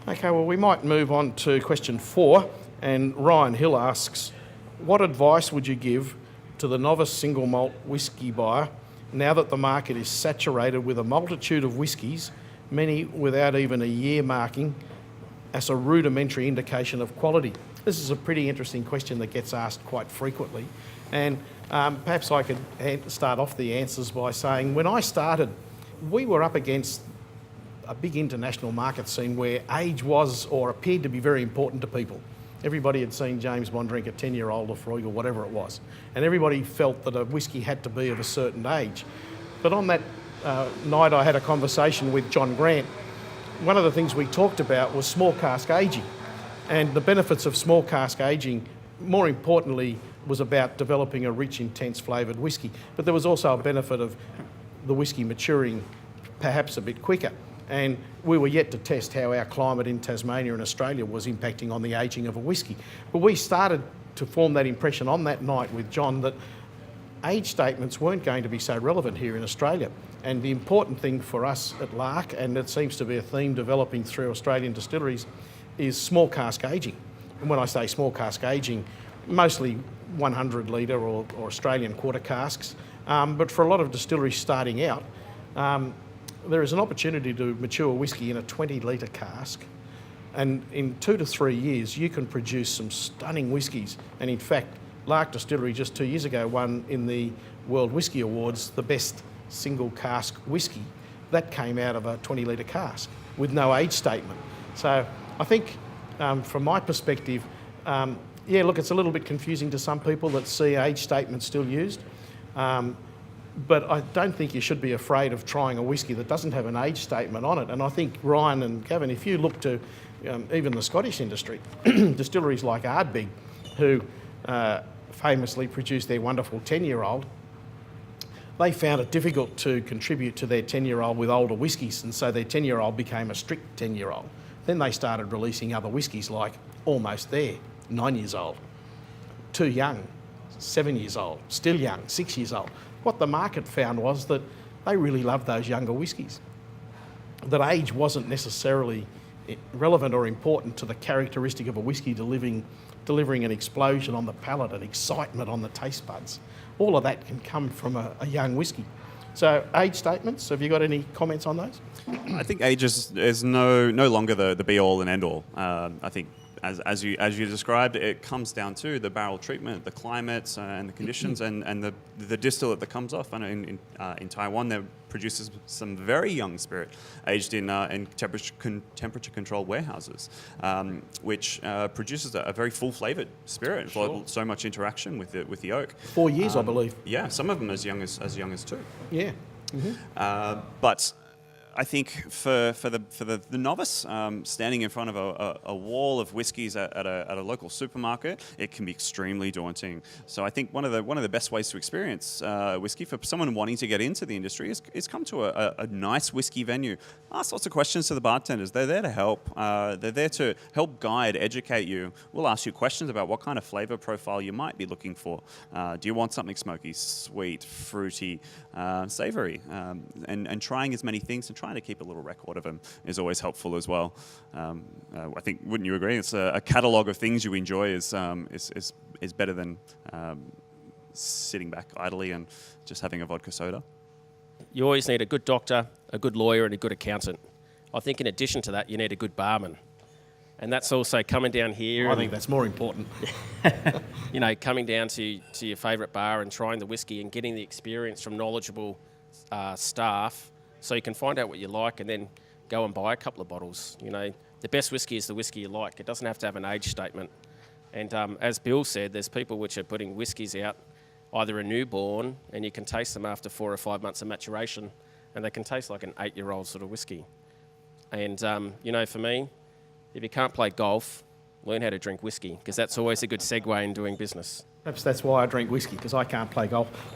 Okay, well, we might move on to question 4. And Ryan Hill asks, what advice would you give to the novice single malt whisky buyer now that the market is saturated with a multitude of whiskies, many without even a year marking as a rudimentary indication of quality? This is a pretty interesting question that gets asked quite frequently. And perhaps I could start off the answers by saying when I started, we were up against a big international market scene where age was or appeared to be very important to people. Everybody had seen James Bond drink a 10-year-old Lafroig or whatever it was, and everybody felt that a whisky had to be of a certain age. But on that night I had a conversation with John Grant. One of the things we talked about was small cask aging, and the benefits of small cask aging, more importantly, was about developing a rich, intense flavoured whisky. But there was also a benefit of the whisky maturing perhaps a bit quicker. And we were yet to test how our climate in Tasmania and Australia was impacting on the ageing of a whisky. But we started to form that impression on that night with John that age statements weren't going to be so relevant here in Australia. And the important thing for us at Lark, and it seems to be a theme developing through Australian distilleries, is small cask aging. And when I say small cask aging, mostly 100 litre or Australian quarter casks. But for a lot of distilleries starting out, there is an opportunity to mature whisky in a 20 litre cask, and in 2 to 3 years you can produce some stunning whiskies. And in fact, Lark Distillery just 2 years ago won in the World Whisky Awards the best single cask whisky that came out of a 20 litre cask with no age statement. So I think from my perspective, yeah, look, it's a little bit confusing to some people that see age statements still used. But I don't think you should be afraid of trying a whisky that doesn't have an age statement on it. And I think Ryan and Gavin, if you look to even the Scottish industry, distilleries like Ardbeg, who famously produce their wonderful 10-year-old, they found it difficult to contribute to their 10-year-old with older whiskies, and so their 10-year-old became a strict 10-year-old. Then they started releasing other whiskies like Almost There, 9 years old, Too Young, 7 years old, Still Young, 6 years old. What the market found was that they really loved those younger whiskies, that age wasn't necessarily relevant or important to the characteristic of a whisky delivering an explosion on the palate and excitement on the taste buds. All of that can come from a young whisky. So age statements, have you got any comments on those? I think age is no longer the be-all and end-all. I think as you described, it comes down to the barrel treatment, the climate and the conditions, and the distillate that comes off. I know in Taiwan there produces some very young spirit aged in temperature controlled warehouses, which produces a very full flavoured spirit. Sure. So much interaction with the oak. 4 years, I believe. Yeah, some of them as young as 2. Yeah. Mm-hmm. But I think for the novice, standing in front of a wall of whiskies at a local supermarket, it can be extremely daunting. So I think one of the best ways to experience whiskey for someone wanting to get into the industry is come to a nice whiskey venue. Ask lots of questions to the bartenders. They're there to help. They're there to help guide, educate you. We'll ask you questions about what kind of flavour profile you might be looking for. Do you want something smoky, sweet, fruity, savoury? And trying as many things and trying to keep a little record of them is always helpful as well. I think, wouldn't you agree? It's a catalogue of things you enjoy is better than sitting back idly and just having a vodka soda. You always need a good doctor, a good lawyer, and a good accountant. I think in addition to that, you need a good barman. And that's also coming down here. I think that's more important. You know, coming down to your favourite bar and trying the whiskey and getting the experience from knowledgeable staff, so you can find out what you like and then go and buy a couple of bottles. You know, the best whiskey is the whiskey you like. It doesn't have to have an age statement. And as Bill said, there's people which are putting whiskies out, either a newborn, and you can taste them after 4 or 5 months of maturation, and they can taste like an 8-year-old sort of whiskey. And, you know, for me, if you can't play golf, learn how to drink whiskey, because that's always a good segue in doing business. Perhaps that's why I drink whiskey, because I can't play golf.